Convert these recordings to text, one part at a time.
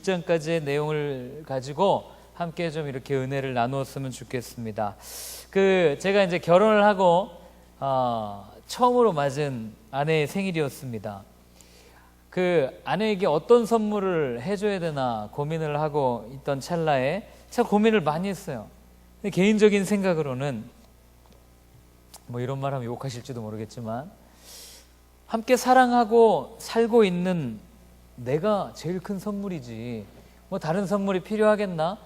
6장까지의 내용을 가지고 함께 좀 이렇게 은혜를 나누었으면 좋겠습니다. 제가 이제 결혼을 하고 처음으로 맞은 아내의 생일이었습니다. 아내에게 어떤 선물을 해줘야 되나 고민을 하고 있던 찰나에 제가 고민을 많이 했어요. 근데 개인적인 생각으로는 뭐 이런 말 하면 욕하실지도 모르겠지만 함께 사랑하고 살고 있는 내가 제일 큰 선물이지 뭐 다른 선물이 필요하겠나?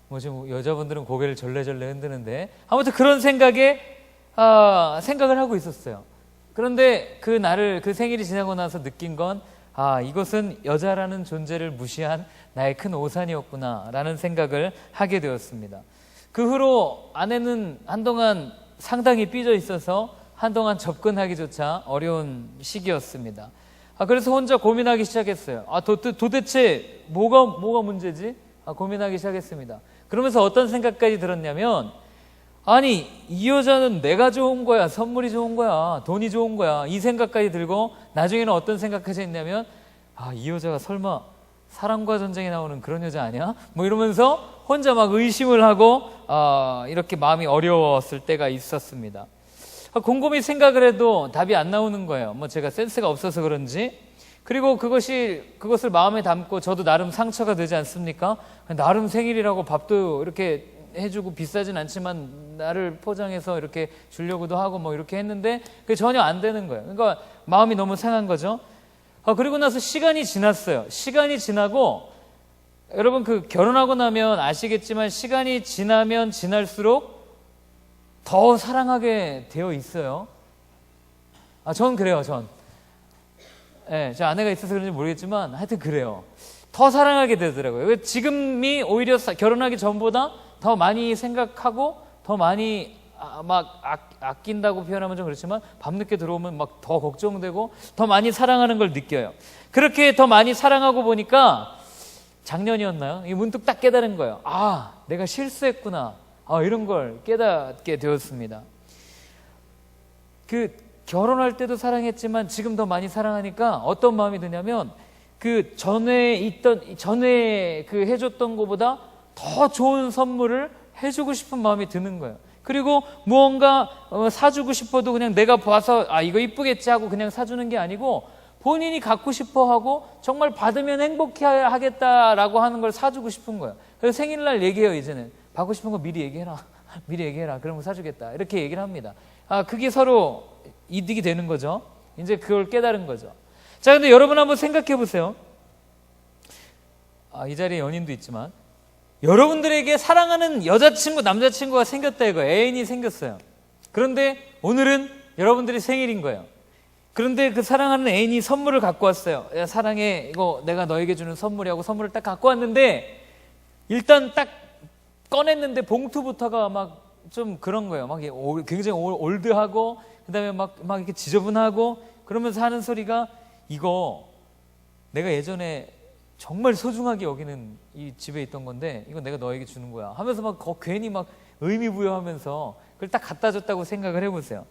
뭐 지금 여자분들은 고개를 절레절레 흔드는데 아무튼 그런 생각을 하고 있었어요. 그런데 그 생일이 지나고 나서 느낀 건 이것은 여자라는 존재를 무시한 나의 큰 오산이었구나 라는 생각을 하게 되었습니다. 그 후로 아내는 한동안 상당히 삐져 있어서 한동안 접근하기조차 어려운 시기였습니다. 그래서 혼자 고민하기 시작했어요. 도대체 뭐가 문제지? 고민하기 시작했습니다. 그러면서 어떤 생각까지 들었냐면 아니 이 여자는 내가 좋은 거야, 선물이 좋은 거야, 돈이 좋은 거야, 이 생각까지 들고 나중에는 어떤 생각까지 했냐면 이 여자가 설마 사랑과 전쟁에 나오는 그런 여자 아니야? 뭐 이러면서 혼자 막 의심을 하고 이렇게 마음이 어려웠을 때가 있었습니다. 곰곰이 생각을 해도 답이 안 나오는 거예요. 뭐 제가 센스가 없어서 그런지. 그리고 그것을 마음에 담고 저도 나름 상처가 되지 않습니까? 나름 생일이라고 밥도 이렇게 해주고 비싸진 않지만 나를 포장해서 이렇게 주려고도 하고 뭐 이렇게 했는데 그게 전혀 안 되는 거예요. 그러니까 마음이 너무 상한 거죠. 그리고 나서 시간이 지났어요. 시간이 지나고 여러분 결혼하고 나면 아시겠지만 시간이 지나면 지날수록 더 사랑하게 되어 있어요. 전 그래요. 제 아내가 있어서 그런지 모르겠지만 하여튼 그래요. 더 사랑하게 되더라고요. 지금이 오히려 결혼하기 전보다 더 많이 생각하고 더 많이 아낀다고 표현하면 좀 그렇지만 밤늦게 들어오면 막 더 걱정되고 더 많이 사랑하는 걸 느껴요. 그렇게 더 많이 사랑하고 보니까 작년이었나요? 문득 딱 깨달은 거예요. 내가 실수했구나. 이런 걸 깨닫게 되었습니다. 결혼할 때도 사랑했지만 지금 더 많이 사랑하니까 어떤 마음이 드냐면 전에 해줬던 것보다 더 좋은 선물을 해주고 싶은 마음이 드는 거예요. 그리고 무언가 사주고 싶어도 그냥 내가 봐서 이거 이쁘겠지 하고 그냥 사주는 게 아니고 본인이 갖고 싶어 하고 정말 받으면 행복해 하겠다라고 하는 걸 사주고 싶은 거예요. 그래서 생일날 얘기해요. 이제는 받고 싶은 거 미리 얘기해라. 그러면 사주겠다. 이렇게 얘기를 합니다. 그게 서로 이득이 되는 거죠. 이제 그걸 깨달은 거죠. 자, 근데 여러분 한번 생각해 보세요. 이 자리에 연인도 있지만 여러분들에게 사랑하는 여자친구, 남자친구가 생겼다 이거 애인이 생겼어요. 그런데 오늘은 여러분들이 생일인 거예요. 그런데 그 사랑하는 애인이 선물을 갖고 왔어요. 야, 사랑해, 이거 내가 너에게 주는 선물이라고 선물을 딱 갖고 왔는데 일단 딱 꺼냈는데 봉투부터가 막 좀 그런 거예요. 막 굉장히 올드하고 그다음에 막 이렇게 지저분하고 그러면서 하는 소리가 이거 내가 예전에 정말 소중하게 여기는 이 집에 있던 건데 이거 내가 너에게 주는 거야 하면서 막 괜히 막 의미 부여하면서 그걸 딱 갖다 줬다고 생각을 해보세요.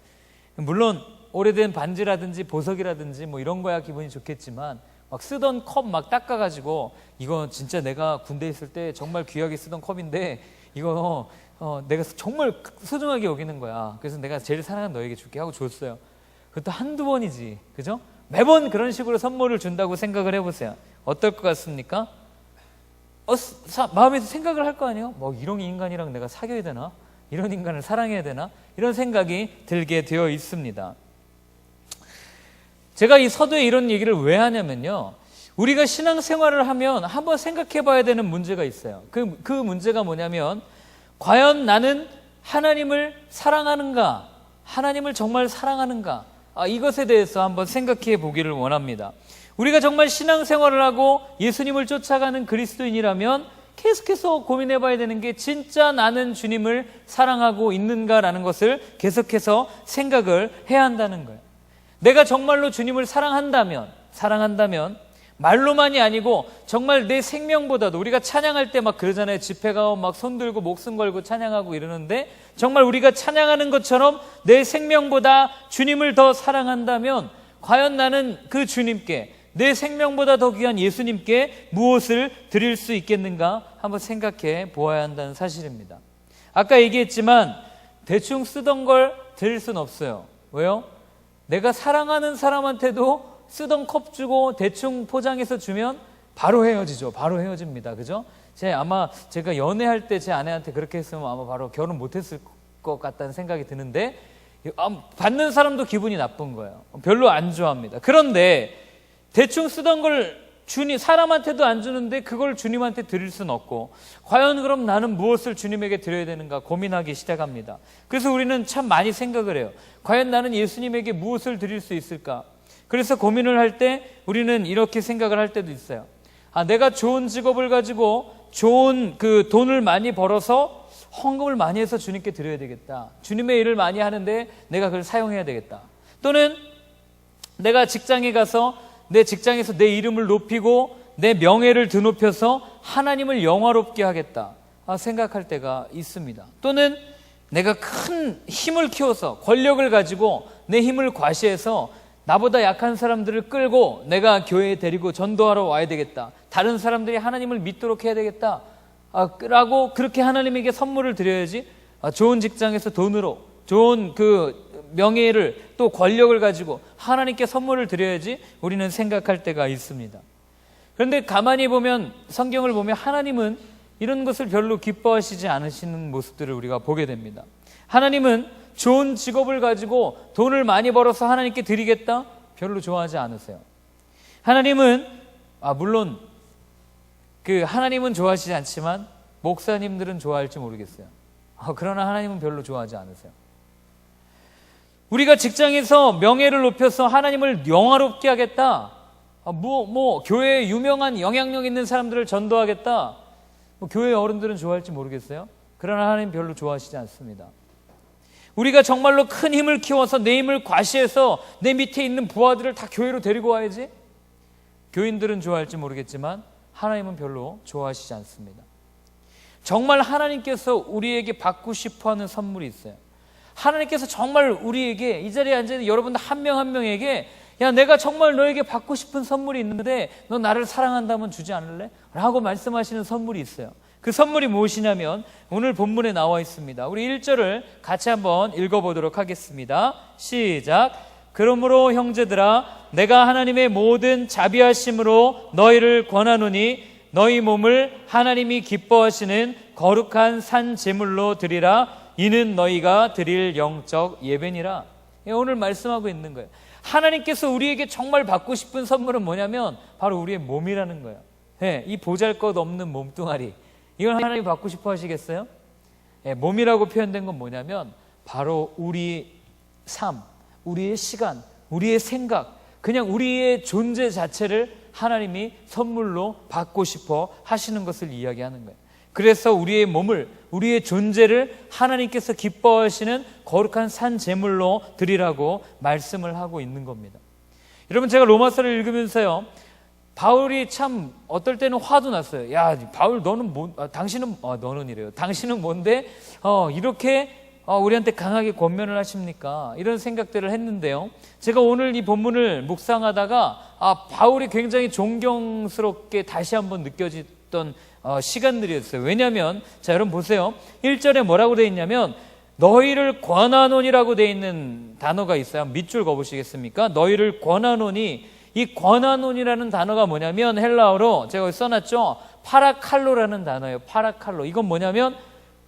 물론 오래된 반지라든지 보석이라든지 뭐 이런 거야 기분이 좋겠지만 막 쓰던 컵 막 닦아가지고 이거 진짜 내가 군대 있을 때 정말 귀하게 쓰던 컵인데 이거 내가 정말 소중하게 여기는 거야. 그래서 내가 제일 사랑하는 너에게 줄게 하고 줬어요. 그것도 한두 번이지, 그죠? 매번 그런 식으로 선물을 준다고 생각을 해보세요. 어떨 것 같습니까? 마음에서 생각을 할 거 아니에요? 뭐 이런 인간이랑 내가 사귀어야 되나? 이런 인간을 사랑해야 되나? 이런 생각이 들게 되어 있습니다. 제가 이 서두에 이런 얘기를 왜 하냐면요, 우리가 신앙생활을 하면 한번 생각해 봐야 되는 문제가 있어요. 그 문제가 뭐냐면 과연 나는 하나님을 사랑하는가? 하나님을 정말 사랑하는가? 이것에 대해서 한번 생각해 보기를 원합니다. 우리가 정말 신앙생활을 하고 예수님을 쫓아가는 그리스도인이라면 계속해서 고민해 봐야 되는 게 진짜 나는 주님을 사랑하고 있는가라는 것을 계속해서 생각을 해야 한다는 거예요. 내가 정말로 주님을 사랑한다면 말로만이 아니고 정말 내 생명보다도 우리가 찬양할 때 막 그러잖아요. 집회 가고 막 손 들고 목숨 걸고 찬양하고 이러는데 정말 우리가 찬양하는 것처럼 내 생명보다 주님을 더 사랑한다면 과연 나는 그 주님께 내 생명보다 더 귀한 예수님께 무엇을 드릴 수 있겠는가 한번 생각해 보아야 한다는 사실입니다. 아까 얘기했지만 대충 쓰던 걸 드릴 수는 없어요. 왜요? 내가 사랑하는 사람한테도 쓰던 컵 주고 대충 포장해서 주면 바로 헤어지죠. 바로 헤어집니다. 그죠? 아마 제가 연애할 때 제 아내한테 그렇게 했으면 아마 바로 결혼 못했을 것 같다는 생각이 드는데, 받는 사람도 기분이 나쁜 거예요. 별로 안 좋아합니다. 그런데 대충 쓰던 걸 사람한테도 안 주는데 그걸 주님한테 드릴 수는 없고, 과연 그럼 나는 무엇을 주님에게 드려야 되는가 고민하기 시작합니다. 그래서 우리는 참 많이 생각을 해요. 과연 나는 예수님에게 무엇을 드릴 수 있을까? 그래서 고민을 할 때 우리는 이렇게 생각을 할 때도 있어요. 내가 좋은 직업을 가지고 좋은 돈을 많이 벌어서 헌금을 많이 해서 주님께 드려야 되겠다. 주님의 일을 많이 하는데 내가 그걸 사용해야 되겠다. 또는 내가 직장에 가서 내 직장에서 내 이름을 높이고 내 명예를 드높여서 하나님을 영화롭게 하겠다 생각할 때가 있습니다. 또는 내가 큰 힘을 키워서 권력을 가지고 내 힘을 과시해서 나보다 약한 사람들을 끌고 내가 교회에 데리고 전도하러 와야 되겠다. 다른 사람들이 하나님을 믿도록 해야 되겠다. 라고 그렇게 하나님에게 선물을 드려야지. 좋은 직장에서 돈으로 좋은 명예를 또 권력을 가지고 하나님께 선물을 드려야지 우리는 생각할 때가 있습니다. 그런데 가만히 보면, 성경을 보면 하나님은 이런 것을 별로 기뻐하시지 않으시는 모습들을 우리가 보게 됩니다. 하나님은 좋은 직업을 가지고 돈을 많이 벌어서 하나님께 드리겠다? 별로 좋아하지 않으세요. 하나님은 물론 하나님은 좋아하시지 않지만 목사님들은 좋아할지 모르겠어요. 그러나 하나님은 별로 좋아하지 않으세요. 우리가 직장에서 명예를 높여서 하나님을 영화롭게 하겠다, 교회에 유명한 영향력 있는 사람들을 전도하겠다, 교회 어른들은 좋아할지 모르겠어요. 그러나 하나님 별로 좋아하시지 않습니다. 우리가 정말로 큰 힘을 키워서 내 힘을 과시해서 내 밑에 있는 부하들을 다 교회로 데리고 와야지, 교인들은 좋아할지 모르겠지만 하나님은 별로 좋아하시지 않습니다. 정말 하나님께서 우리에게 받고 싶어하는 선물이 있어요. 하나님께서 정말 우리에게, 이 자리에 앉아있는 여러분들 한 명 한 명에게, 야, 내가 정말 너에게 받고 싶은 선물이 있는데 너 나를 사랑한다면 주지 않을래? 라고 말씀하시는 선물이 있어요. 그 선물이 무엇이냐면 오늘 본문에 나와 있습니다. 우리 1절을 같이 한번 읽어보도록 하겠습니다. 시작. 그러므로 형제들아, 내가 하나님의 모든 자비하심으로 너희를 권하노니 너희 몸을 하나님이 기뻐하시는 거룩한 산 제물로 드리라. 이는 너희가 드릴 영적 예배니라. 오늘 말씀하고 있는 거예요. 하나님께서 우리에게 정말 받고 싶은 선물은 뭐냐면 바로 우리의 몸이라는 거예요. 이 보잘것없는 몸뚱아리, 이걸 하나님이 받고 싶어 하시겠어요? 몸이라고 표현된 건 뭐냐면 바로 우리 삶, 우리의 시간, 우리의 생각, 그냥 우리의 존재 자체를 하나님이 선물로 받고 싶어 하시는 것을 이야기하는 거예요. 그래서 우리의 몸을, 우리의 존재를 하나님께서 기뻐하시는 거룩한 산 제물로 드리라고 말씀을 하고 있는 겁니다. 여러분, 제가 로마서를 읽으면서요, 바울이 참 어떨 때는 화도 났어요. 야, 바울 너는 당신은 너는 이래요. 당신은 뭔데 이렇게 우리한테 강하게 권면을 하십니까? 이런 생각들을 했는데요, 제가 오늘 이 본문을 묵상하다가 바울이 굉장히 존경스럽게 다시 한번 느껴졌던 시간들이었어요. 왜냐하면 자, 여러분 보세요. 1절에 뭐라고 되어 있냐면 너희를 권하노니라고 되어 있는 단어가 있어요. 밑줄 그어보시겠습니까? 너희를 권하노니, 이 권하노니라는 단어가 뭐냐면 헬라어로 제가 여기 써놨죠. 파라칼로라는 단어예요. 파라칼로. 이건 뭐냐면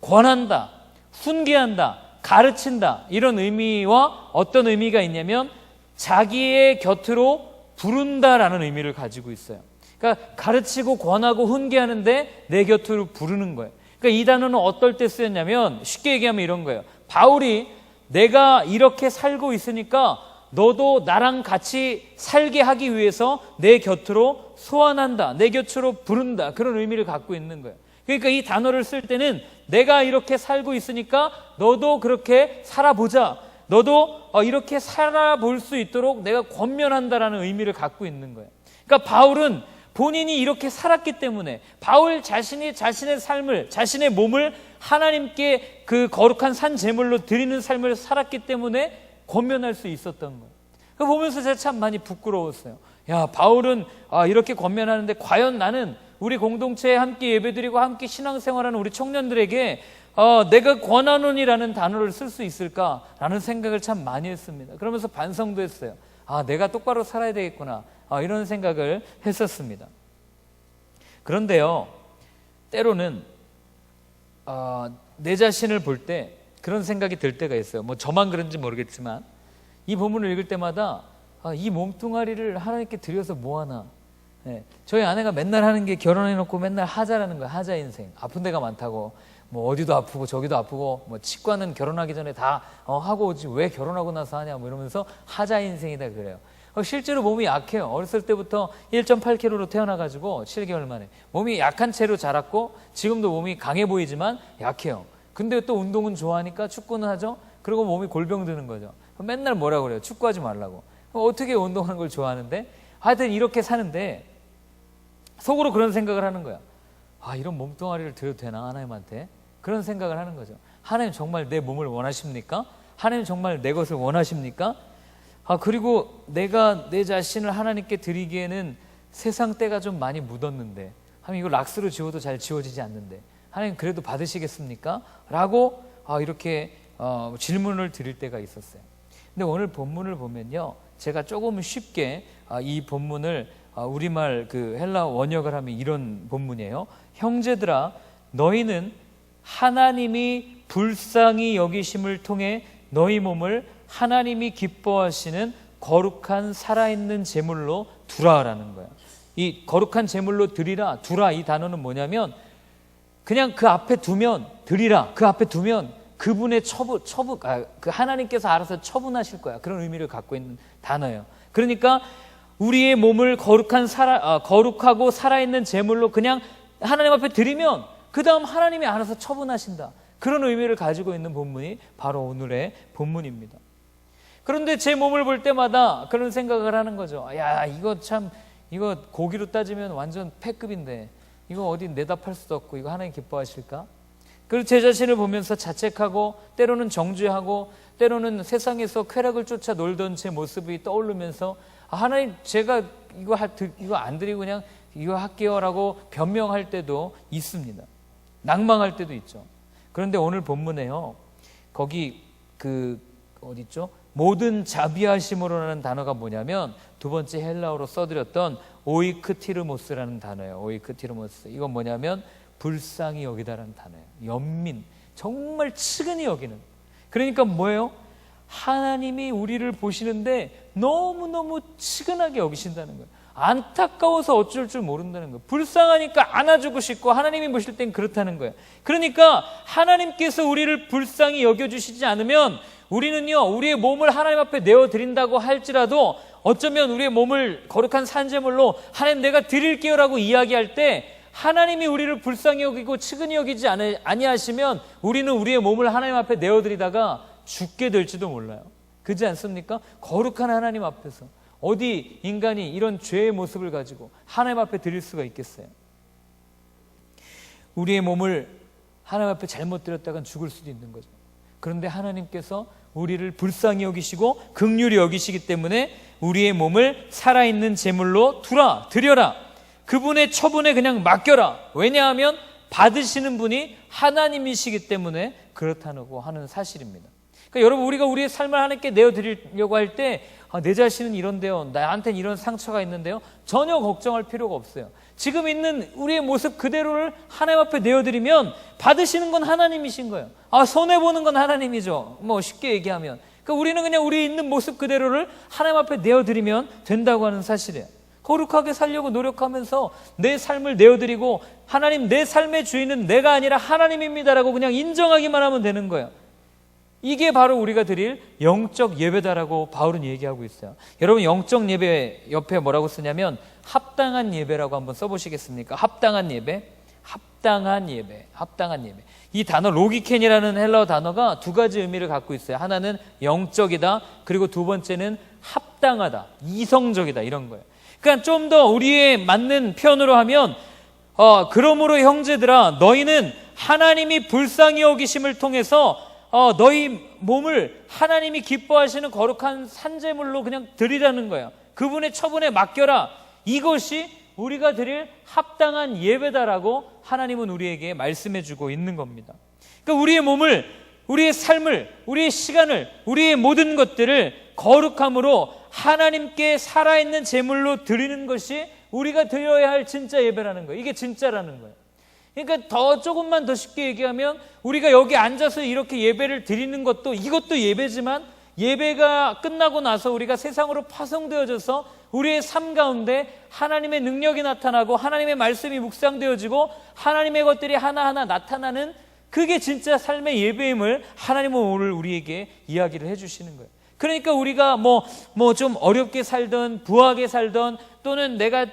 권한다, 훈계한다, 가르친다, 이런 의미와 어떤 의미가 있냐면 자기의 곁으로 부른다라는 의미를 가지고 있어요. 그러니까 가르치고 권하고 훈계하는데 내 곁으로 부르는 거예요. 그러니까 이 단어는 어떨 때 쓰였냐면 쉽게 얘기하면 이런 거예요. 바울이 내가 이렇게 살고 있으니까 너도 나랑 같이 살게 하기 위해서 내 곁으로 소환한다, 내 곁으로 부른다, 그런 의미를 갖고 있는 거예요. 그러니까 이 단어를 쓸 때는 내가 이렇게 살고 있으니까 너도 그렇게 살아보자, 너도 이렇게 살아볼 수 있도록 내가 권면한다라는 의미를 갖고 있는 거예요. 그러니까 바울은 본인이 이렇게 살았기 때문에, 바울 자신이 자신의 삶을, 자신의 몸을 하나님께 그 거룩한 산 제물로 드리는 삶을 살았기 때문에 권면할 수 있었던 거예요. 그거 보면서 제가 참 많이 부끄러웠어요. 야, 바울은 이렇게 권면하는데 과연 나는 우리 공동체에 함께 예배드리고 함께 신앙생활하는 우리 청년들에게 내가 권하노니라는 단어를 쓸 수 있을까라는 생각을 참 많이 했습니다. 그러면서 반성도 했어요. 내가 똑바로 살아야 되겠구나, 이런 생각을 했었습니다. 그런데요, 때로는 내 자신을 볼 때 그런 생각이 들 때가 있어요. 뭐 저만 그런지 모르겠지만 이 본문을 읽을 때마다 이 몸뚱아리를 하나님께 드려서 뭐하나. 저희 아내가 맨날 하는 게 결혼해놓고 맨날 하자라는 거예요. 하자 인생. 아픈 데가 많다고. 뭐 어디도 아프고 저기도 아프고, 뭐 치과는 결혼하기 전에 다 하고 오지 왜 결혼하고 나서 하냐, 뭐 이러면서 하자 인생이다 그래요. 실제로 몸이 약해요. 어렸을 때부터 1.8kg로 태어나가지고 7개월 만에 몸이 약한 채로 자랐고 지금도 몸이 강해 보이지만 약해요. 근데 또 운동은 좋아하니까 축구는 하죠. 그리고 몸이 골병 드는 거죠. 맨날 뭐라고 그래요? 축구하지 말라고. 어떻게 운동하는 걸 좋아하는데? 하여튼 이렇게 사는데 속으로 그런 생각을 하는 거야. 이런 몸뚱아리를 드려도 되나 하나님한테? 그런 생각을 하는 거죠. 하나님 정말 내 몸을 원하십니까? 하나님 정말 내 것을 원하십니까? 그리고 내가 내 자신을 하나님께 드리기에는 세상 때가 좀 많이 묻었는데, 하나님 이거 락스로 지워도 잘 지워지지 않는데 하나님 그래도 받으시겠습니까? 라고 이렇게 질문을 드릴 때가 있었어요. 근데 오늘 본문을 보면요, 제가 조금 쉽게 이 본문을 우리말 그 헬라 원역을 하면 이런 본문이에요. 형제들아, 너희는 하나님이 불쌍히 여기심을 통해 너희 몸을 하나님이 기뻐하시는 거룩한 살아있는 제물로 두라라는 거야. 이 거룩한 제물로 드리라, 두라, 이 단어는 뭐냐면 그냥 그 앞에 두면, 드리라, 그 앞에 두면 그분의 그 하나님께서 알아서 처분하실 거야. 그런 의미를 갖고 있는 단어예요. 그러니까 우리의 몸을 거룩하고 살아있는 제물로 그냥 하나님 앞에 드리면 그 다음 하나님이 알아서 처분하신다. 그런 의미를 가지고 있는 본문이 바로 오늘의 본문입니다. 그런데 제 몸을 볼 때마다 그런 생각을 하는 거죠. 야, 이거 고기로 따지면 완전 패급인데 이거 어디 내다 팔 수도 없고 이거 하나님 기뻐하실까? 그리고 제 자신을 보면서 자책하고 때로는 정죄하고 때로는 세상에서 쾌락을 쫓아 놀던 제 모습이 떠오르면서 하나님 제가 이거 안 드리고 그냥 이거 할게요라고 변명할 때도 있습니다. 낭망할 때도 있죠. 그런데 오늘 본문에요, 거기 어디 있죠? 모든 자비하심으로라는 단어가 뭐냐면 두 번째 헬라어로 써드렸던 오이크티르모스라는 단어예요. 오이크티르모스. 이건 뭐냐면 불쌍히 여기다라는 단어예요. 연민, 정말 측은히 여기는. 그러니까 뭐예요? 하나님이 우리를 보시는데 너무너무 측은하게 여기신다는 거예요. 안타까워서 어쩔 줄 모른다는 거예요. 불쌍하니까 안아주고 싶고 하나님이 보실 땐 그렇다는 거예요. 그러니까 하나님께서 우리를 불쌍히 여겨주시지 않으면 우리는요, 우리의 몸을 하나님 앞에 내어드린다고 할지라도 어쩌면 우리의 몸을 거룩한 산제물로 하나님 내가 드릴게요 라고 이야기할 때 하나님이 우리를 불쌍히 여기고 측은히 여기지 아니하시면 우리는 우리의 몸을 하나님 앞에 내어드리다가 죽게 될지도 몰라요. 그렇지 않습니까? 거룩한 하나님 앞에서 어디 인간이 이런 죄의 모습을 가지고 하나님 앞에 드릴 수가 있겠어요? 우리의 몸을 하나님 앞에 잘못 드렸다간 죽을 수도 있는 거죠. 그런데 하나님께서 우리를 불쌍히 여기시고 긍휼히 여기시기 때문에 우리의 몸을 살아있는 제물로 드려라. 그분의 처분에 그냥 맡겨라. 왜냐하면 받으시는 분이 하나님이시기 때문에 그렇다고 하는 사실입니다. 그러니까 여러분, 우리가 우리의 삶을 하나님께 내어드리려고 할 때 내 자신은 이런데요, 나한테는 이런 상처가 있는데요, 전혀 걱정할 필요가 없어요. 지금 있는 우리의 모습 그대로를 하나님 앞에 내어드리면 받으시는 건 하나님이신 거예요. 손해보는 건 하나님이죠. 뭐 쉽게 얘기하면. 그러니까 우리는 그냥 우리 있는 모습 그대로를 하나님 앞에 내어드리면 된다고 하는 사실이에요. 거룩하게 살려고 노력하면서 내 삶을 내어드리고 하나님, 내 삶의 주인은 내가 아니라 하나님입니다라고 그냥 인정하기만 하면 되는 거예요. 이게 바로 우리가 드릴 영적 예배다라고 바울은 얘기하고 있어요. 여러분, 영적 예배 옆에 뭐라고 쓰냐면 합당한 예배라고 한번 써보시겠습니까? 합당한 예배. 이 단어 로기켄이라는 헬라어 단어가 두 가지 의미를 갖고 있어요. 하나는 영적이다, 그리고 두 번째는 합당하다, 이성적이다, 이런 거예요. 그러니까 좀 더 우리에 맞는 표현으로 하면 그러므로 형제들아, 너희는 하나님이 불쌍히 여기심을 통해서 너희 몸을 하나님이 기뻐하시는 거룩한 산제물로 그냥 드리라는 거예요. 그분의 처분에 맡겨라. 이것이 우리가 드릴 합당한 예배다라고 하나님은 우리에게 말씀해 주고 있는 겁니다. 그러니까 우리의 몸을, 우리의 삶을, 우리의 시간을, 우리의 모든 것들을 거룩함으로 하나님께 살아있는 제물로 드리는 것이 우리가 드려야 할 진짜 예배라는 거예요. 이게 진짜라는 거예요. 그러니까 조금만 더 쉽게 얘기하면 우리가 여기 앉아서 이렇게 예배를 드리는 것도, 이것도 예배지만, 예배가 끝나고 나서 우리가 세상으로 파송되어져서 우리의 삶 가운데 하나님의 능력이 나타나고 하나님의 말씀이 묵상되어지고 하나님의 것들이 하나하나 나타나는, 그게 진짜 삶의 예배임을 하나님은 오늘 우리에게 이야기를 해주시는 거예요. 그러니까 우리가 좀 어렵게 살던, 부하게 살던, 또는 내가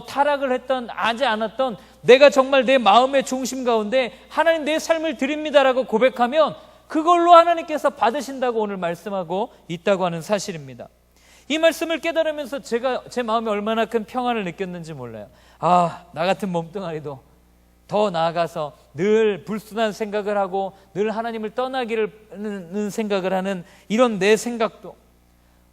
타락을 했던, 하지 않았던, 내가 정말 내 마음의 중심 가운데 하나님 내 삶을 드립니다라고 고백하면 그걸로 하나님께서 받으신다고 오늘 말씀하고 있다고 하는 사실입니다. 이 말씀을 깨달으면서 제가 제 마음에 얼마나 큰 평안을 느꼈는지 몰라요. 나 같은 몸뚱아리도 더 나아가서 늘 불순한 생각을 하고 늘 하나님을 떠나기를 생각을 하는 이런 내 생각도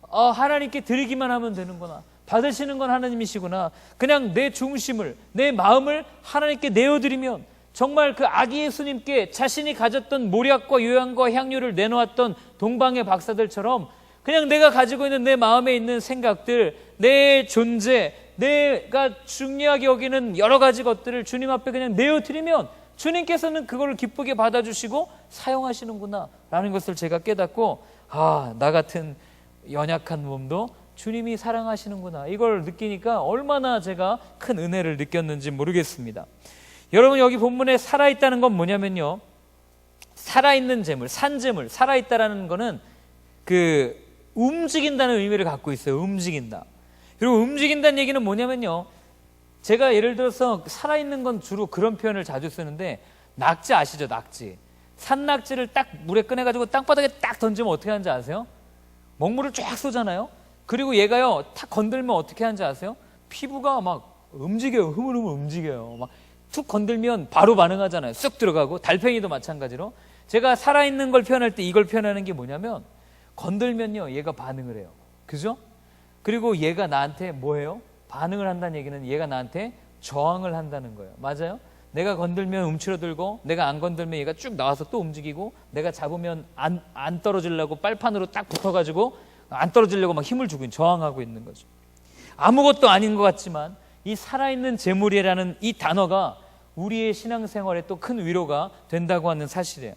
하나님께 드리기만 하면 되는구나, 받으시는 건 하나님이시구나, 그냥 내 중심을, 내 마음을 하나님께 내어드리면 정말 그 아기 예수님께 자신이 가졌던 모략과 요양과 향유를 내놓았던 동방의 박사들처럼 그냥 내가 가지고 있는 내 마음에 있는 생각들, 내 존재, 내가 중요하게 여기는 여러 가지 것들을 주님 앞에 그냥 내어드리면 주님께서는 그걸 기쁘게 받아주시고 사용하시는구나 라는 것을 제가 깨닫고, 나 같은 연약한 몸도 주님이 사랑하시는구나, 이걸 느끼니까 얼마나 제가 큰 은혜를 느꼈는지 모르겠습니다. 여러분, 여기 본문에 살아있다는 건 뭐냐면요, 살아있는 재물, 산재물, 살아있다라는 거는 움직인다는 의미를 갖고 있어요. 움직인다. 그리고 움직인다는 얘기는 뭐냐면요, 제가 예를 들어서 살아있는 건 주로 그런 표현을 자주 쓰는데, 낙지 아시죠? 낙지. 산낙지를 딱 물에 꺼내가지고 땅바닥에 딱 던지면 어떻게 하는지 아세요? 먹물을 쫙 쏘잖아요. 그리고 얘가요, 탁 건들면 어떻게 하는지 아세요? 피부가 막 움직여요. 흐물흐물 움직여요. 막 툭 건들면 바로 반응하잖아요. 쑥 들어가고. 달팽이도 마찬가지로. 제가 살아있는 걸 표현할 때 이걸 표현하는 게 뭐냐면, 건들면요, 얘가 반응을 해요. 그죠? 그리고 얘가 나한테 뭐예요? 반응을 한다는 얘기는 얘가 나한테 저항을 한다는 거예요. 맞아요? 내가 건들면 움츠러들고, 내가 안 건들면 얘가 쭉 나와서 또 움직이고, 내가 잡으면 안 떨어지려고 빨판으로 딱 붙어가지고 안 떨어지려고 막 힘을 주고 저항하고 있는 거죠. 아무것도 아닌 것 같지만 이 살아있는 재물이라는 이 단어가 우리의 신앙생활에 또 큰 위로가 된다고 하는 사실이에요.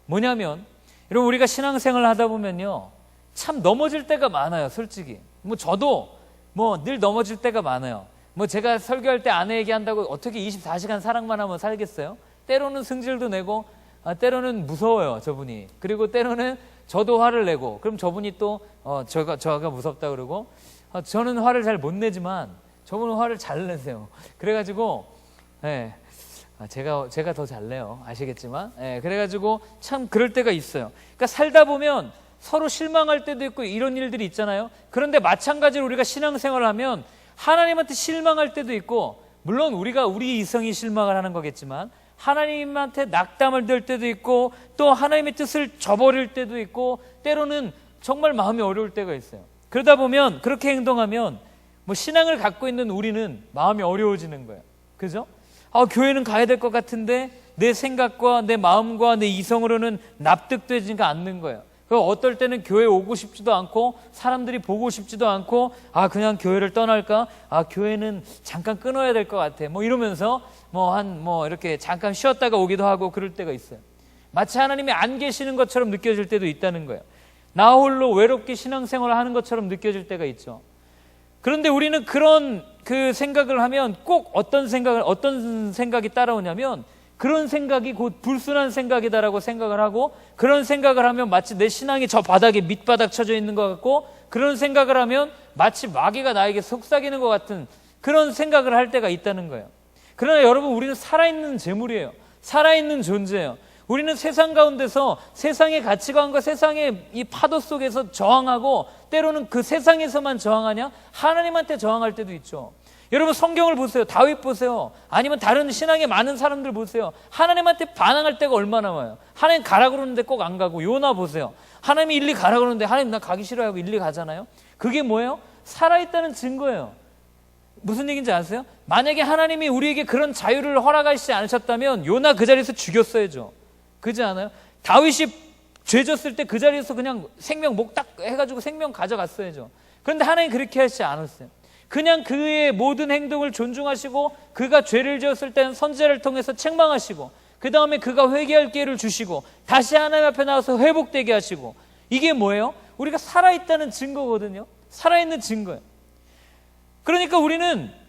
뭐냐면, 여러분, 우리가 신앙생활을 하다 보면요, 참 넘어질 때가 많아요. 솔직히 저도 늘 넘어질 때가 많아요. 제가 설교할 때 아내 얘기한다고 어떻게 24시간 사랑만 하면 살겠어요? 때로는 승질도 내고, 때로는 무서워요, 저분이. 그리고 때로는 저도 화를 내고, 그럼 저분이 또 저가 무섭다 그러고, 저는 화를 잘 못 내지만 저분은 화를 잘 내세요. 그래가지고 제가 더 잘 내요. 아시겠지만. 그래가지고 참 그럴 때가 있어요. 그러니까 살다 보면 서로 실망할 때도 있고 이런 일들이 있잖아요. 그런데 마찬가지로 우리가 신앙생활을 하면 하나님한테 실망할 때도 있고, 물론 우리가 우리 이성이 실망을 하는 거겠지만 하나님한테 낙담을 들 때도 있고, 또 하나님의 뜻을 저버릴 때도 있고, 때로는 정말 마음이 어려울 때가 있어요. 그러다 보면 그렇게 행동하면 신앙을 갖고 있는 우리는 마음이 어려워지는 거예요. 그죠? 교회는 가야 될 것 같은데 내 생각과 내 마음과 내 이성으로는 납득되지가 않는 거예요. 어떨 때는 교회 오고 싶지도 않고, 사람들이 보고 싶지도 않고, 그냥 교회를 떠날까? 교회는 잠깐 끊어야 될 것 같아. 이러면서 이렇게 잠깐 쉬었다가 오기도 하고 그럴 때가 있어요. 마치 하나님이 안 계시는 것처럼 느껴질 때도 있다는 거예요. 나 홀로 외롭게 신앙생활을 하는 것처럼 느껴질 때가 있죠. 그런데 우리는 그런 생각을 하면 꼭 어떤 생각이 따라오냐면, 그런 생각이 곧 불순한 생각이다라고 생각을 하고, 그런 생각을 하면 마치 내 신앙이 저 바닥에 밑바닥 쳐져 있는 것 같고, 그런 생각을 하면 마치 마귀가 나에게 속삭이는 것 같은 그런 생각을 할 때가 있다는 거예요. 그러나 여러분, 우리는 살아있는 재물이에요. 살아있는 존재예요. 우리는 세상 가운데서 세상의 가치관과 세상의 이 파도 속에서 저항하고, 때로는 그 세상에서만 저항하냐? 하나님한테 저항할 때도 있죠. 여러분, 성경을 보세요. 다윗 보세요. 아니면 다른 신앙의 많은 사람들 보세요. 하나님한테 반항할 때가 얼마나 많아요. 하나님 가라 그러는데 꼭 안 가고. 요나 보세요. 하나님이 일리 가라 그러는데 하나님 나 가기 싫어요 하고 일리 가잖아요. 그게 뭐예요? 살아있다는 증거예요. 무슨 얘기인지 아세요? 만약에 하나님이 우리에게 그런 자유를 허락하시지 않으셨다면 요나 그 자리에서 죽였어야죠. 그렇지 않아요? 다윗이 죄 졌을 때 그 자리에서 그냥 생명 목딱 해가지고 생명 가져갔어야죠. 그런데 하나님 그렇게 하시지 않았어요. 그냥 그의 모든 행동을 존중하시고 그가 죄를 지었을 때는 선지자를 통해서 책망하시고 그 다음에 그가 회개할 기회를 주시고 다시 하나님 앞에 나와서 회복되게 하시고, 이게 뭐예요? 우리가 살아있다는 증거거든요. 살아있는 증거예요. 그러니까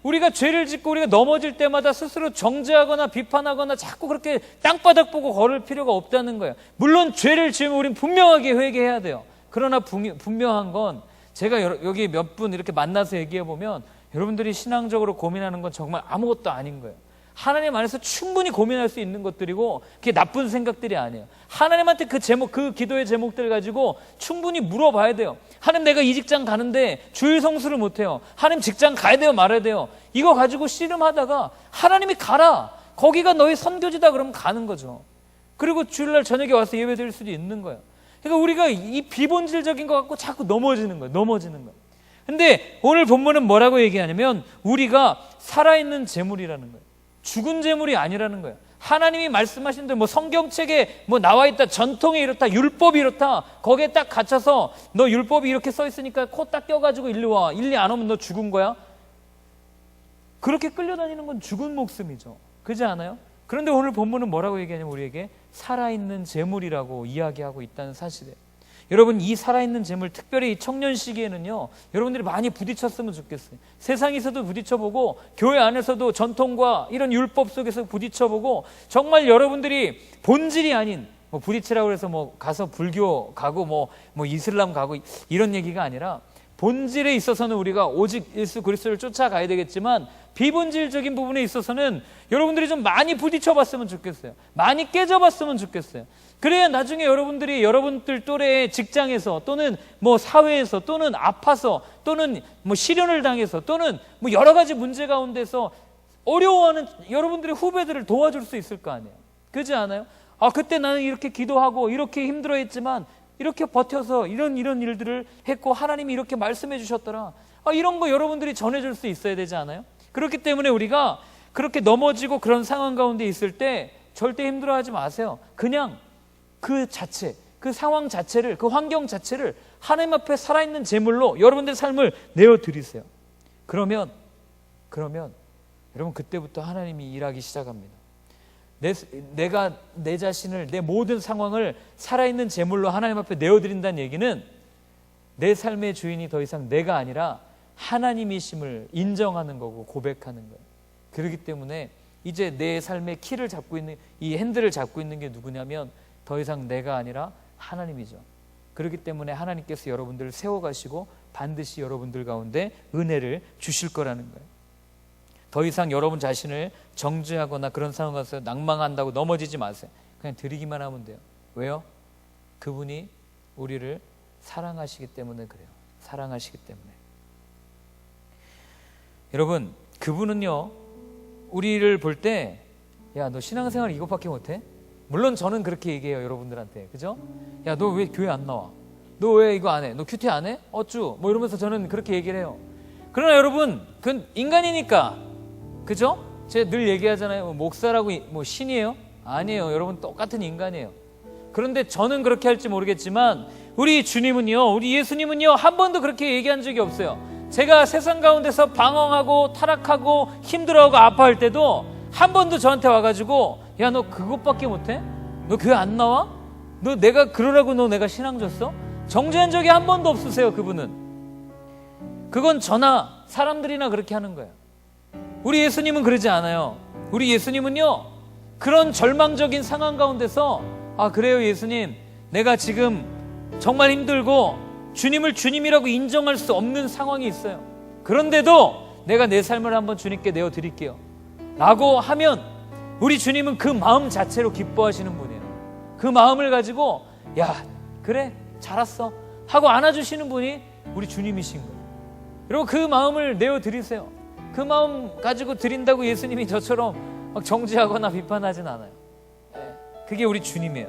우리가 죄를 짓고 우리가 넘어질 때마다 스스로 정죄하거나 비판하거나 자꾸 그렇게 땅바닥 보고 걸을 필요가 없다는 거예요. 물론 죄를 지으면 우리는 분명하게 회개해야 돼요. 그러나 분명한 건 제가 여기 몇 분 이렇게 만나서 얘기해 보면 여러분들이 신앙적으로 고민하는 건 정말 아무것도 아닌 거예요. 하나님 안에서 충분히 고민할 수 있는 것들이고 그게 나쁜 생각들이 아니에요. 하나님한테 그 제목, 그 기도의 제목들 가지고 충분히 물어봐야 돼요. 하나님, 내가 이 직장 가는데 주일 성수를 못해요. 하나님, 직장 가야 돼요, 말아야 돼요? 이거 가지고 씨름하다가 하나님이 가라, 거기가 너의 선교지다, 그러면 가는 거죠. 그리고 주일날 저녁에 와서 예배 드릴 수도 있는 거예요. 그러니까 우리가 이 비본질적인 것 갖고 자꾸 넘어지는 거예요. 근데 오늘 본문은 뭐라고 얘기하냐면 우리가 살아있는 재물이라는 거예요. 죽은 재물이 아니라는 거예요. 하나님이 말씀하신 대로 성경책에 나와 있다, 전통이 이렇다, 율법이 이렇다, 거기에 딱 갇혀서 너 율법이 이렇게 써 있으니까 코 딱 껴가지고 일리 와, 일리 안 오면 너 죽은 거야? 그렇게 끌려다니는 건 죽은 목숨이죠. 그렇지 않아요? 그런데 오늘 본문은 뭐라고 얘기하냐면 우리에게 살아있는 재물이라고 이야기하고 있다는 사실이에요. 여러분, 이 살아있는 재물, 특별히 이 청년 시기에는요, 여러분들이 많이 부딪혔으면 좋겠어요. 세상에서도 부딪혀보고 교회 안에서도 전통과 이런 율법 속에서 부딪혀보고, 정말 여러분들이 본질이 아닌 부딪히라고 해서 가서 불교 가고 이슬람 가고 이런 얘기가 아니라, 본질에 있어서는 우리가 오직 예수 그리스도를 쫓아가야 되겠지만 비본질적인 부분에 있어서는 여러분들이 좀 많이 부딪혀봤으면 좋겠어요. 많이 깨져봤으면 좋겠어요. 그래야 나중에 여러분들이 여러분들 또래의 직장에서 또는 사회에서 또는 아파서 또는 시련을 당해서 또는 여러 가지 문제 가운데서 어려워하는 여러분들의 후배들을 도와줄 수 있을 거 아니에요. 그렇지 않아요? 그때 나는 이렇게 기도하고 이렇게 힘들어했지만 이렇게 버텨서 이런 일들을 했고 하나님이 이렇게 말씀해 주셨더라. 이런 거 여러분들이 전해줄 수 있어야 되지 않아요? 그렇기 때문에 우리가 그렇게 넘어지고 그런 상황 가운데 있을 때 절대 힘들어하지 마세요. 그냥 그 자체, 그 상황 자체를, 그 환경 자체를 하나님 앞에 살아있는 제물로 여러분들의 삶을 내어드리세요. 그러면 여러분, 그때부터 하나님이 일하기 시작합니다. 내가 내 자신을, 내 모든 상황을 살아있는 제물로 하나님 앞에 내어드린다는 얘기는 내 삶의 주인이 더 이상 내가 아니라 하나님이심을 인정하는 거고 고백하는 거예요. 그렇기 때문에 이제 내 삶의 키를 잡고 있는, 이 핸들을 잡고 있는 게 누구냐면 더 이상 내가 아니라 하나님이죠. 그렇기 때문에 하나님께서 여러분들을 세워가시고 반드시 여러분들 가운데 은혜를 주실 거라는 거예요. 더 이상 여러분 자신을 정죄하거나 그런 상황 가서 낭망한다고 넘어지지 마세요. 그냥 드리기만 하면 돼요. 왜요? 그분이 우리를 사랑하시기 때문에 그래요. 사랑하시기 때문에. 여러분, 그분은요, 우리를 볼 때, 야, 너 신앙생활 이것밖에 못해? 물론 저는 그렇게 얘기해요, 여러분들한테. 그죠? 야, 너 왜 교회 안 나와? 너 왜 이거 안 해? 너 큐티 안 해? 어쭈? 이러면서 저는 그렇게 얘기를 해요. 그러나 여러분, 그건 인간이니까. 그죠? 제가 늘 얘기하잖아요. 목사라고 신이에요? 아니에요. 여러분, 똑같은 인간이에요. 그런데 저는 그렇게 할지 모르겠지만 우리 주님은요, 우리 예수님은요, 한 번도 그렇게 얘기한 적이 없어요. 제가 세상 가운데서 방황하고 타락하고 힘들어하고 아파할 때도 한 번도 저한테 와가지고, 야, 너 그것밖에 못해? 너 교회 안 나와? 너 내가 그러라고 너 내가 신앙 줬어? 정죄한 적이 한 번도 없으세요. 그분은. 그건 저나 사람들이나 그렇게 하는 거예요. 우리 예수님은 그러지 않아요. 우리 예수님은요, 그런 절망적인 상황 가운데서, 그래요 예수님, 내가 지금 정말 힘들고 주님을 주님이라고 인정할 수 없는 상황이 있어요. 그런데도 내가 내 삶을 한번 주님께 내어드릴게요 라고 하면 우리 주님은 그 마음 자체로 기뻐하시는 분이에요. 그 마음을 가지고, 야, 그래, 잘 왔어 하고 안아주시는 분이 우리 주님이신 거예요. 여러분, 그 마음을 내어드리세요. 그 마음 가지고 드린다고 예수님이 저처럼 막 정죄하거나 비판하진 않아요. 그게 우리 주님이에요.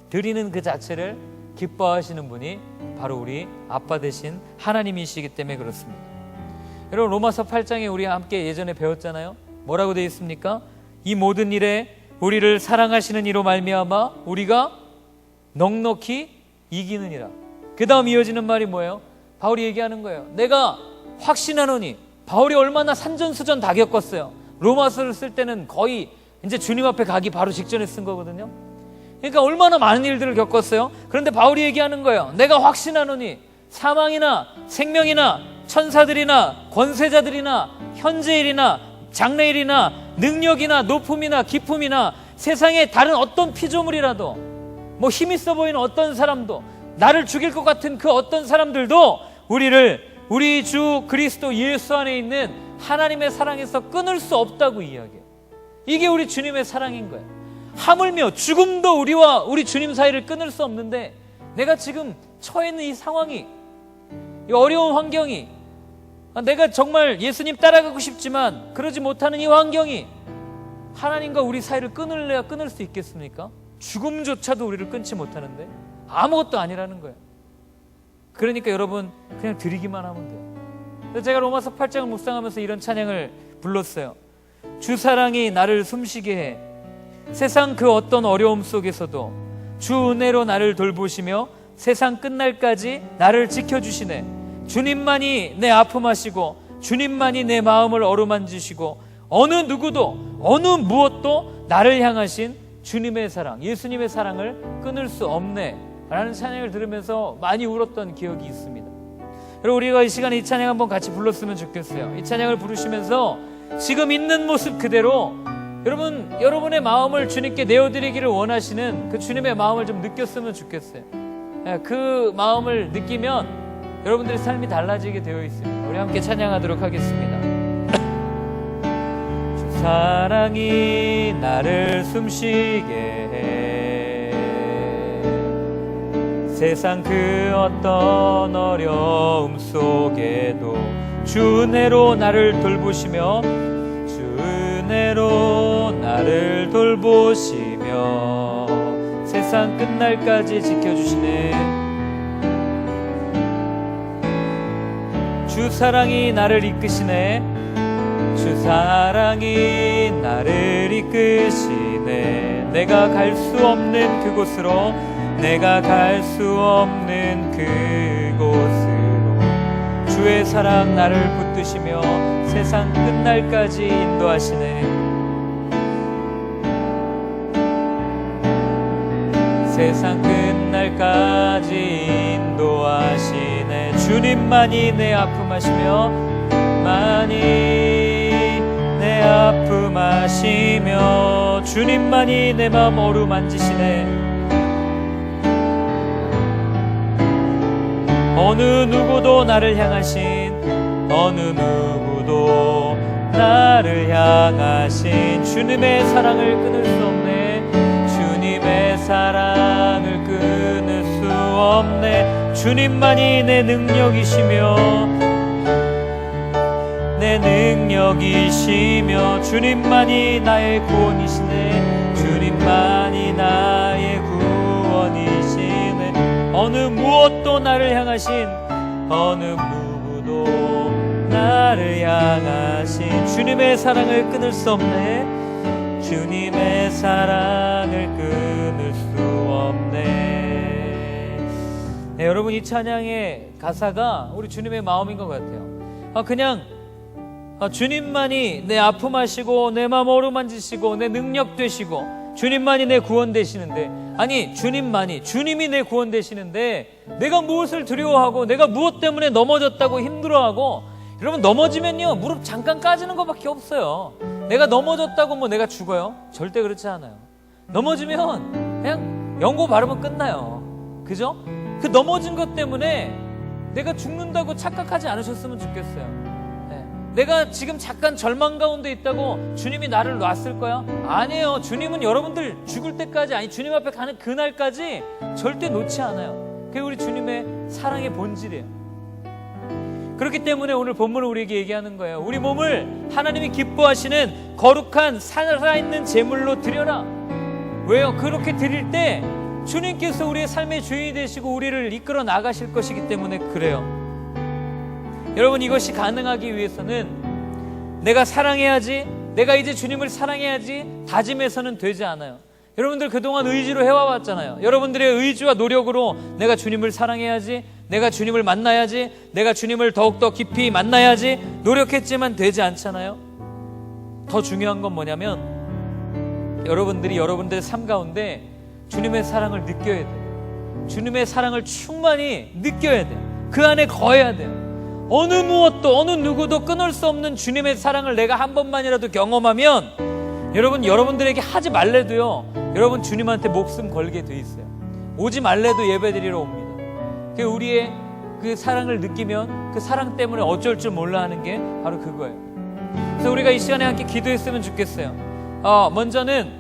드리는 그 자체를 기뻐하시는 분이 바로 우리 아빠 되신 하나님이시기 때문에 그렇습니다. 여러분, 로마서 8장에 우리 함께 예전에 배웠잖아요. 뭐라고 되어 있습니까? 이 모든 일에 우리를 사랑하시는 이로 말미암아 우리가 넉넉히 이기느니라. 그 다음 이어지는 말이 뭐예요? 바울이 얘기하는 거예요. 내가 확신하노니. 바울이 얼마나 산전수전 다 겪었어요. 로마서를 쓸 때는 거의 이제 주님 앞에 가기 바로 직전에 쓴 거거든요. 그러니까 얼마나 많은 일들을 겪었어요. 그런데 바울이 얘기하는 거예요. 내가 확신하노니 사망이나 생명이나 천사들이나 권세자들이나 현재일이나 장래일이나 능력이나 높음이나 깊음이나 세상의 다른 어떤 피조물이라도, 뭐 힘 있어 보이는 어떤 사람도, 나를 죽일 것 같은 그 어떤 사람들도 우리를 우리 주 그리스도 예수 안에 있는 하나님의 사랑에서 끊을 수 없다고 이야기해요. 이게 우리 주님의 사랑인 거예요. 하물며 죽음도 우리와 우리 주님 사이를 끊을 수 없는데, 내가 지금 처해 있는 이 상황이, 이 어려운 환경이, 내가 정말 예수님 따라가고 싶지만 그러지 못하는 이 환경이 하나님과 우리 사이를 끊을래야 끊을 수 있겠습니까? 죽음조차도 우리를 끊지 못하는데 아무것도 아니라는 거예요. 그러니까 여러분, 그냥 드리기만 하면 돼요. 제가 로마서 8장을 묵상하면서 이런 찬양을 불렀어요. 주 사랑이 나를 숨쉬게 해. 세상 그 어떤 어려움 속에서도 주 은혜로 나를 돌보시며 세상 끝날까지 나를 지켜주시네. 주님만이 내 아픔하시고 주님만이 내 마음을 어루만지시고 어느 누구도 어느 무엇도 나를 향하신 주님의 사랑, 예수님의 사랑을 끊을 수 없네 라는 찬양을 들으면서 많이 울었던 기억이 있습니다. 여러분, 우리가 이 시간에 이 찬양 한번 같이 불렀으면 좋겠어요. 이 찬양을 부르시면서 지금 있는 모습 그대로 여러분의 마음을 주님께 내어드리기를 원하시는 그 주님의 마음을 좀 느꼈으면 좋겠어요. 그 마음을 느끼면 여러분들의 삶이 달라지게 되어 있습니다. 우리 함께 찬양하도록 하겠습니다. 주 사랑이 나를 숨쉬게 해. 세상 그 어떤 어려움 속에도 주 은혜로 나를 돌보시며 주 은혜로 나를 돌보시며 세상 끝날까지 지켜주시네. 주 사랑이 나를 이끄시네. 주 사랑이 나를 이끄시네. 내가 갈 수 없는 그곳으로, 내가 갈 수 없는 그곳으로 주의 사랑 나를 붙드시며 세상 끝날까지 인도하시네. 세상 끝날까지 인도하시네. 주님만이 내 아픔하시며 많이 내 아픔하시며 주님만이 내 마음 어루만지시네. 어느 누구도 나를 향하신, 어느 누구도 나를 향하신 주님의 사랑을 끊을 수 없네. 주님의 사랑을 끊을 수 없네. 주님만이 내 능력이시며 내 능력이시며 주님만이 나의 구원이시네. 주님만이 나의 구원이시네. 어느 무엇도 나를 향하신, 어느 누구도 나를 향하신 주님의 사랑을 끊을 수 없네. 주님의 사랑을 끊을 수 없네. 네, 여러분, 이 찬양의 가사가 우리 주님의 마음인 것 같아요. 그냥 주님만이 내 아픔하시고 내 마음 어루만지시고 내 능력 되시고 주님만이 내 구원 되시는데, 아니 주님이 내 구원 되시는데 내가 무엇을 두려워하고 내가 무엇 때문에 넘어졌다고 힘들어하고. 여러분, 넘어지면요 무릎 잠깐 까지는 것밖에 없어요. 내가 넘어졌다고 뭐 내가 죽어요? 절대 그렇지 않아요. 넘어지면 그냥 연고 바르면 끝나요. 그죠? 그 넘어진 것 때문에 내가 죽는다고 착각하지 않으셨으면 좋겠어요. 네. 내가 지금 잠깐 절망 가운데 있다고 주님이 나를 놨을 거야? 아니에요. 주님은 여러분들 죽을 때까지, 아니 주님 앞에 가는 그날까지 절대 놓지 않아요. 그게 우리 주님의 사랑의 본질이에요. 그렇기 때문에 오늘 본문은 우리에게 얘기하는 거예요. 우리 몸을 하나님이 기뻐하시는 거룩한 살아있는 제물로 드려라. 왜요? 그렇게 드릴 때 주님께서 우리의 삶의 주인이 되시고 우리를 이끌어 나가실 것이기 때문에 그래요. 여러분, 이것이 가능하기 위해서는 내가 사랑해야지, 내가 이제 주님을 사랑해야지 다짐해서는 되지 않아요. 여러분들 그동안 의지로 해와봤잖아요. 여러분들의 의지와 노력으로 내가 주님을 사랑해야지, 내가 주님을 만나야지, 내가 주님을 더욱더 깊이 만나야지 노력했지만 되지 않잖아요. 더 중요한 건 뭐냐면 여러분들이 여러분들의 삶 가운데 주님의 사랑을 느껴야 돼요. 주님의 사랑을 충만히 느껴야 돼요. 그 안에 거해야 돼요. 어느 무엇도 어느 누구도 끊을 수 없는 주님의 사랑을 내가 한 번만이라도 경험하면 여러분들에게 하지 말래도요, 여러분 주님한테 목숨 걸게 돼 있어요. 오지 말래도 예배드리러 옵니다. 우리의 그 사랑을 느끼면 그 사랑 때문에 어쩔 줄 몰라 하는 게 바로 그거예요. 그래서 우리가 이 시간에 함께 기도했으면 좋겠어요. 먼저는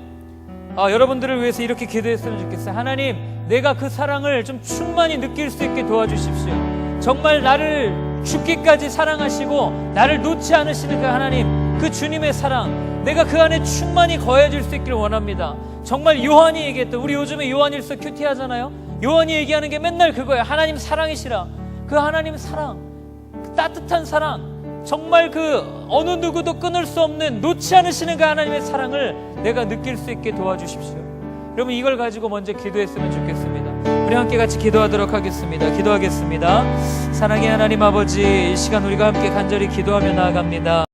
여러분들을 위해서 이렇게 기도했으면 좋겠어요. 하나님, 내가 그 사랑을 좀 충만히 느낄 수 있게 도와주십시오. 정말 나를 죽기까지 사랑하시고 나를 놓지 않으시는 그 하나님, 그 주님의 사랑, 내가 그 안에 충만히 거해질 수 있기를 원합니다. 정말 요한이 얘기했던, 우리 요즘에 요한일서 큐티하잖아요. 요한이 얘기하는 게 맨날 그거예요. 하나님 사랑이시라. 그 하나님 사랑, 그 따뜻한 사랑, 정말 그 어느 누구도 끊을 수 없는, 놓지 않으시는 그 하나님의 사랑을 내가 느낄 수 있게 도와주십시오. 여러분, 이걸 가지고 먼저 기도했으면 좋겠습니다. 우리 함께 같이 기도하도록 하겠습니다. 기도하겠습니다. 사랑의 하나님 아버지, 이 시간 우리가 함께 간절히 기도하며 나아갑니다.